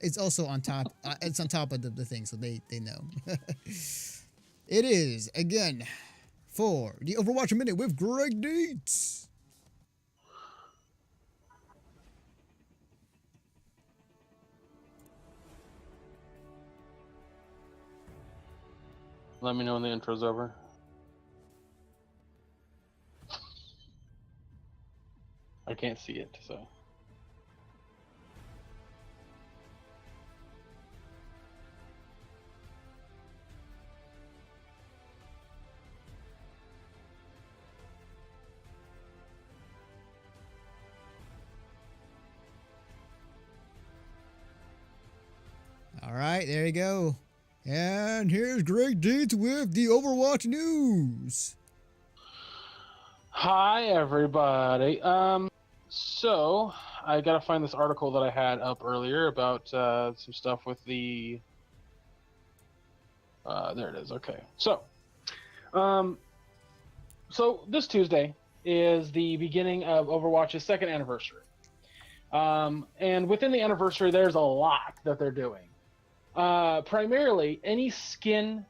It's also on top. It's on top of the thing, so they know. It is again for the Overwatch Minute with Greg Dietz. Let me know when the intro's over. I can't see it, so. All right, there you go. And here's Greg Dietz with the Overwatch news. Hi, everybody. So I gotta find this article that I had up earlier about some stuff with the. There it is. Okay, so this Tuesday is the beginning of Overwatch's second anniversary. And within the anniversary, there's a lot that they're doing. Primarily, any skin,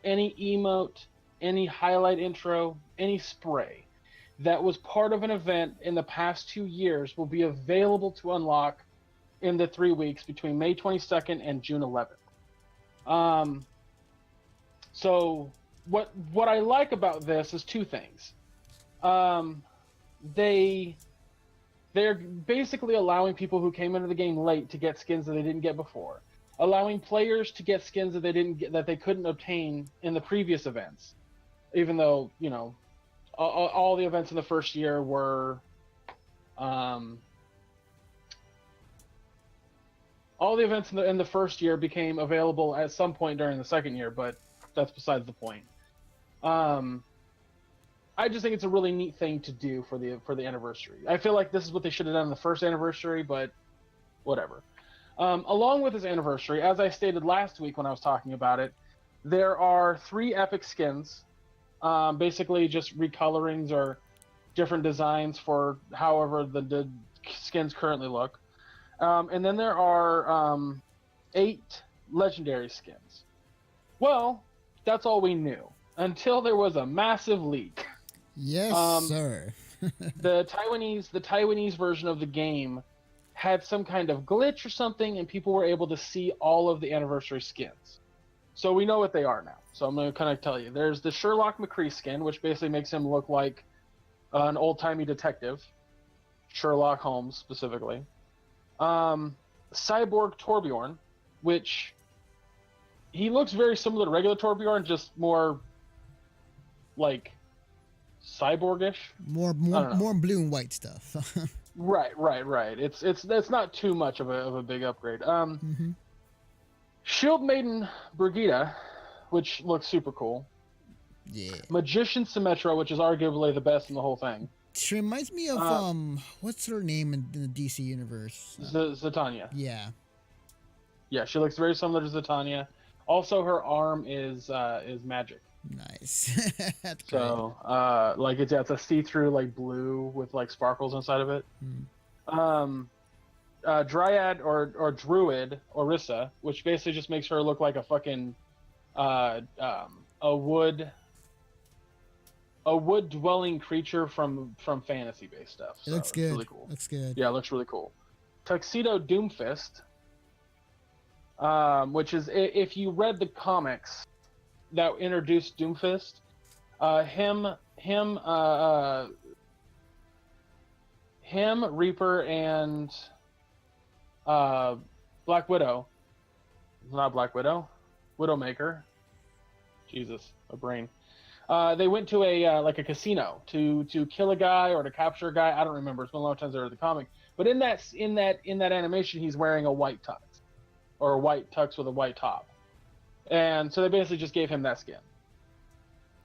any emote, any highlight intro, any spray that was part of an event in the past 2 years will be available to unlock in the 3 weeks between May 22nd and June 11th. So what I like about this is two things. They're basically allowing people who came into the game late to get skins that they didn't get before, allowing players to get skins that they couldn't obtain in the previous events, even though all the events in the first year were all the events in the first year became available at some point during the second year, but that's besides the point. I just think it's a really neat thing to do for the anniversary. I feel like this is what they should have done in the first anniversary, but whatever. Along with this anniversary, as I stated last week when I was talking about it, there are 3 epic skins, basically just recolorings or different designs for however the skins currently look. And then there are 8 legendary skins. Well, that's all we knew until there was a massive leak. Yes, sir. The Taiwanese version of the game had some kind of glitch or something, and people were able to see all of the anniversary skins. So we know what they are now. So I'm going to kind of tell you. There's the Sherlock McCree skin, which basically makes him look like an old-timey detective. Sherlock Holmes, specifically. Cyborg Torbjorn, which he looks very similar to regular Torbjorn, just more like cyborgish. More blue and white stuff. Right. It's not too much of a big upgrade. Shield Maiden Brigitte, which looks super cool. Yeah. Magician Symmetra, which is arguably the best in the whole thing. She reminds me of what's her name in the DC universe? Zatanna. Yeah. Yeah, she looks very similar to Zatanna. Also, her arm is magic. Nice. That's great. So, it's a see-through like blue with like sparkles inside of it. Dryad or Druid Orisa, which basically just makes her look like a fucking a wood dwelling creature from fantasy based stuff. It looks good. Really cool. Looks good. Yeah, it looks really cool. Tuxedo Doomfist, which is, if you read the comics that introduced Doomfist, him, Reaper, and Black Widow. Not Black Widow, Widowmaker. Jesus, a brain. They went to a casino to kill a guy or to capture a guy. I don't remember. It's been a long time since I read the comic. But in that animation, he's wearing a white tux, or a white tux with a white top, and so they basically just gave him that skin.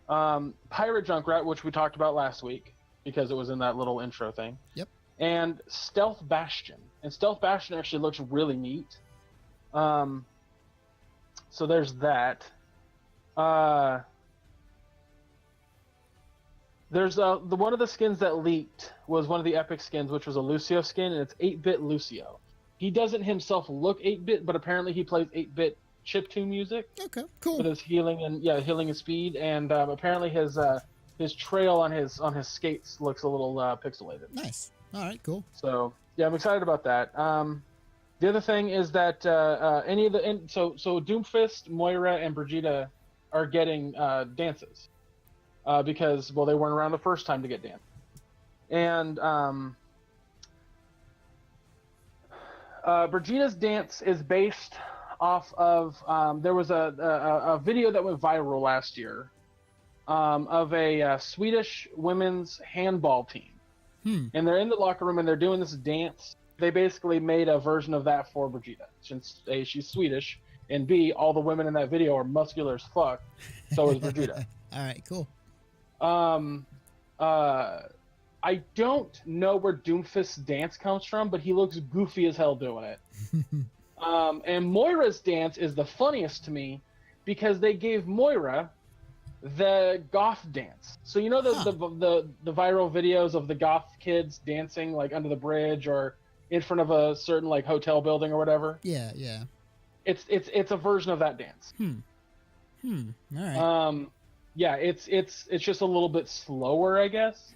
Pirate Junkrat, which we talked about last week because it was in that little intro thing. Yep. And Stealth Bastion, and Stealth Bastion actually looks really neat. So there's that. There's the one of the skins that leaked was one of the epic skins, which was a Lucio skin, and it's 8-bit Lucio. He doesn't himself look 8-bit, but apparently he plays 8-bit chiptune music. Okay, cool. With his healing and speed, and apparently his trail on his skates looks a little pixelated. Nice. All right, cool. So yeah, I'm excited about that. The other thing is that so Doomfist, Moira, and Brigitte are getting dances because they weren't around the first time to get dance, and Brigitte's dance is based off of there was a video that went viral last year of a Swedish women's handball team, and they're in the locker room and they're doing this dance. They basically made a version of that for Brigitte, since A, she's Swedish, and B, all the women in that video are muscular as fuck. So is Brigitte. All right, cool. I don't know where Doomfist's dance comes from, but he looks goofy as hell doing it. And Moira's dance is the funniest to me because they gave Moira the goth dance. So you know the viral videos of the goth kids dancing like under the bridge or in front of a certain like hotel building or whatever? Yeah, yeah. It's a version of that dance. All right. Yeah, it's just a little bit slower, I guess.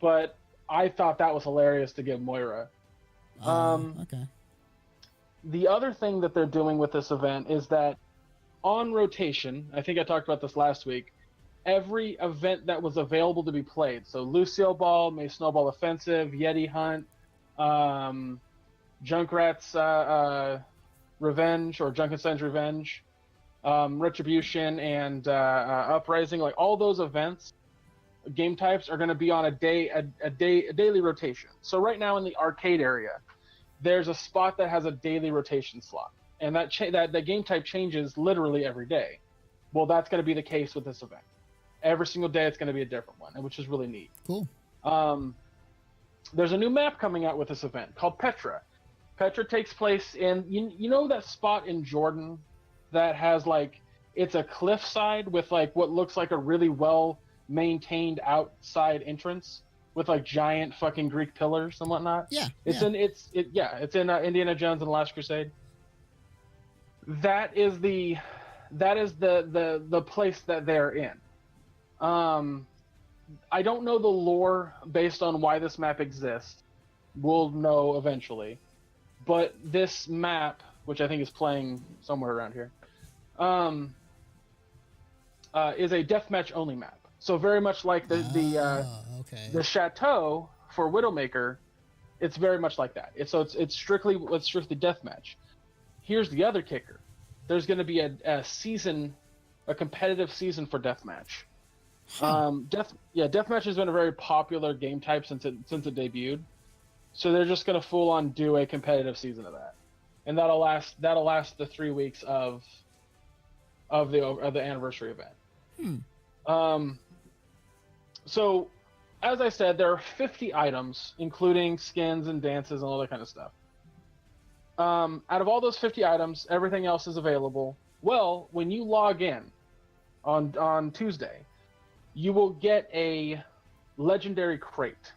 But I thought that was hilarious to give Moira. Okay. The other thing that they're doing with this event is that on rotation, I think I talked about this last week, every event that was available to be played, so Lucio Ball, May Snowball Offensive, Yeti Hunt, Junkrat's Revenge, or Junkenstein's Revenge, Retribution, and Uprising, like all those events, game types are going to be on a daily rotation. So right now in the arcade area, there's a spot that has a daily rotation slot, and that game type changes literally every day. Well, that's going to be the case with this event. Every single day, it's going to be a different one, which is really neat. Cool. There's a new map coming out with this event called Petra. Petra takes place in you know that spot in Jordan that has like it's a cliffside with like what looks like a really well maintained outside entrance with like giant fucking Greek pillars and whatnot. Yeah. It's in Indiana Jones and the Last Crusade. That is the place that they're in. I don't know the lore based on why this map exists. We'll know eventually. But this map, which I think is playing somewhere around here, is a deathmatch only map. So very much like the chateau for Widowmaker, it's very much like that. It's strictly deathmatch. Here's the other kicker: there's going to be a season, a competitive season for deathmatch. Deathmatch has been a very popular game type since it debuted. So they're just going to full on do a competitive season of that, and that'll last the 3 weeks of the anniversary event. So, as I said, there are 50 items, including skins and dances and all that kind of stuff. Out of all those 50 items, everything else is available. Well, when you log in on Tuesday, you will get a legendary crate,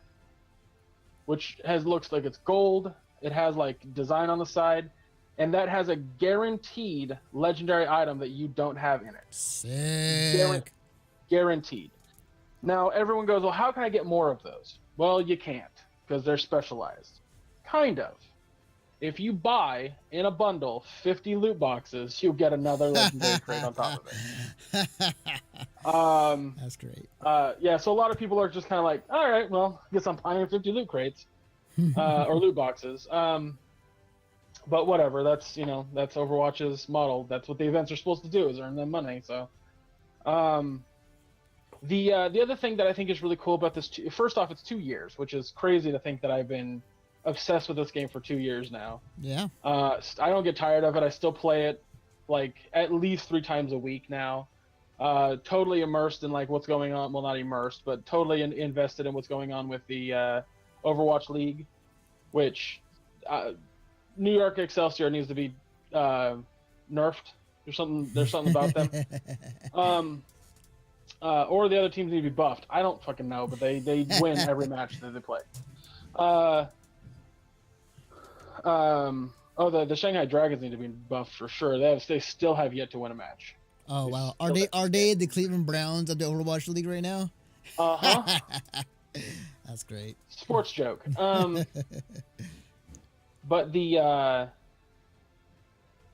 which looks like it's gold. It has like design on the side, and that has a guaranteed legendary item that you don't have in it. Sick. Guaranteed. Now, everyone goes, well, how can I get more of those? Well, you can't, because they're specialized. Kind of. If you buy, in a bundle, 50 loot boxes, you'll get another legendary crate on top of it. That's great. So a lot of people are just kind of like, all right, well, I guess I'm buying 50 loot crates, or loot boxes. But whatever, that's Overwatch's model. That's what the events are supposed to do, is earn them money, so... The other thing that I think is really cool about this, first off, it's 2 years, which is crazy to think that I've been obsessed with this game for 2 years now. Yeah. I don't get tired of it. I still play it like at least 3 times a week now. Totally immersed in like what's going on. Well, not immersed, but totally invested in what's going on with the Overwatch League, which New York Excelsior needs to be nerfed. There's something about them. Or the other teams need to be buffed. I don't fucking know, but they win every match that they play. The Shanghai Dragons need to be buffed for sure. They still have yet to win a match. Oh They wow, still have are they the Cleveland Browns of the Overwatch League right now? Uh-huh. That's great. Sports joke. But the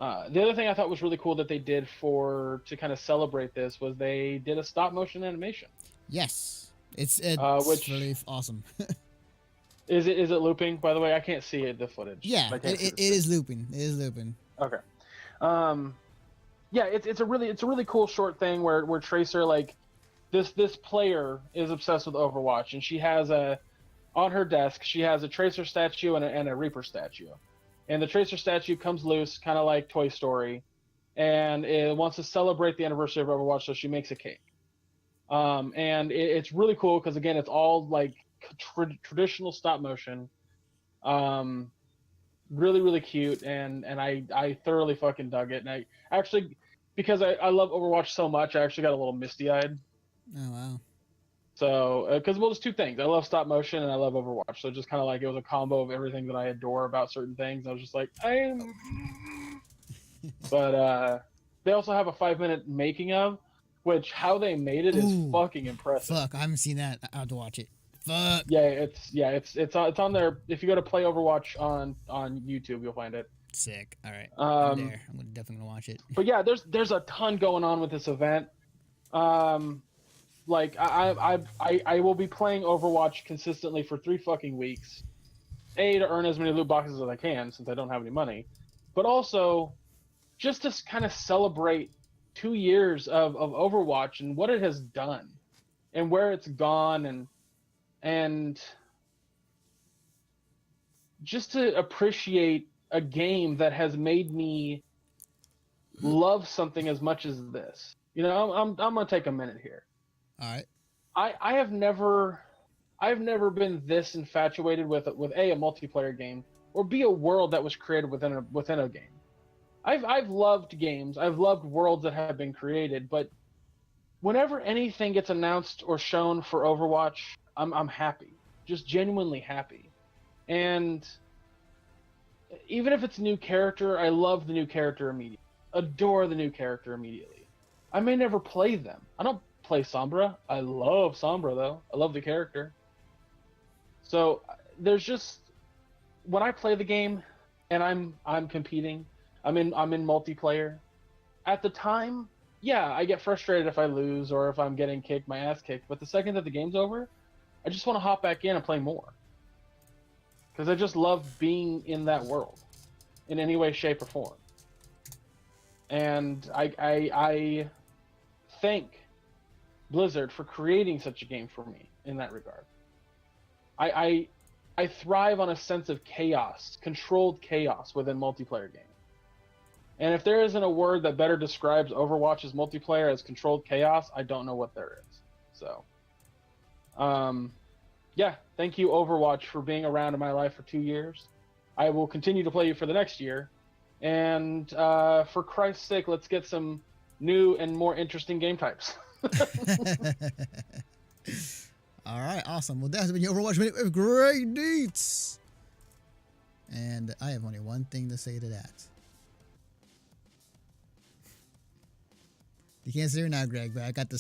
other thing I thought was really cool that they did to kind of celebrate this was they did a stop motion animation. Yes, it's Which really awesome. is it looping? By the way, I can't see the footage. Yeah, I can't see it is looping. It is looping. Okay. Yeah, it's a really cool short thing where Tracer, like, this player is obsessed with Overwatch, and she has on her desk she has a Tracer statue and a Reaper statue, and the Tracer statue comes loose, kind of like Toy Story, and it wants to celebrate the anniversary of Overwatch, so she makes a cake. And it's really cool because, again, it's all like traditional stop motion. Really, really cute, and I thoroughly fucking dug it. And I actually, because I love Overwatch so much, I actually got a little misty eyed. Oh wow. So, because there's two things: I love stop motion and I love Overwatch. So just kind of like it was a combo of everything that I adore about certain things. I was just like, But they also have a 5-minute making of, which how they made it is fucking impressive. Fuck, I haven't seen that. I have to watch it. Fuck. Yeah, it's on there. If you go to Play Overwatch on YouTube, you'll find it. Sick. All right, I'm there. I'm definitely gonna watch it. But yeah, there's a ton going on with this event. Like I will be playing Overwatch consistently for 3 fucking weeks. To earn as many loot boxes as I can since I don't have any money, but also just to kind of celebrate 2 years of Overwatch and what it has done and where it's gone, and just to appreciate a game that has made me love something as much as this. You know, I'm gonna take a minute here. All right. I've never been this infatuated with a multiplayer game, or B, a world that was created within a game. I've loved games. I've loved worlds that have been created, but whenever anything gets announced or shown for Overwatch, I'm happy, just genuinely happy. And even if it's a new character, I love the new character immediately. Adore the new character immediately. I may never play them. I don't play Sombra. I love Sombra though. I love the character. So there's just, when I play the game and I'm competing, I'm in multiplayer. At the time, yeah, I get frustrated if I lose or if I'm getting my ass kicked. But the second that the game's over, I just want to hop back in and play more. Because I just love being in that world in any way, shape, or form. And I thank Blizzard for creating such a game for me in that regard. I thrive on a sense of chaos, controlled chaos within multiplayer games. And if there isn't a word that better describes Overwatch's multiplayer as controlled chaos, I don't know what there is. So, yeah, thank you, Overwatch, for being around in my life for 2 years. I will continue to play you for the next year. And for Christ's sake, let's get some new and more interesting game types. All right, awesome. Well, that's been your Overwatch Minute with Gregg Dietz. And I have only one thing to say to that. You can't see her now, Greg, but I got the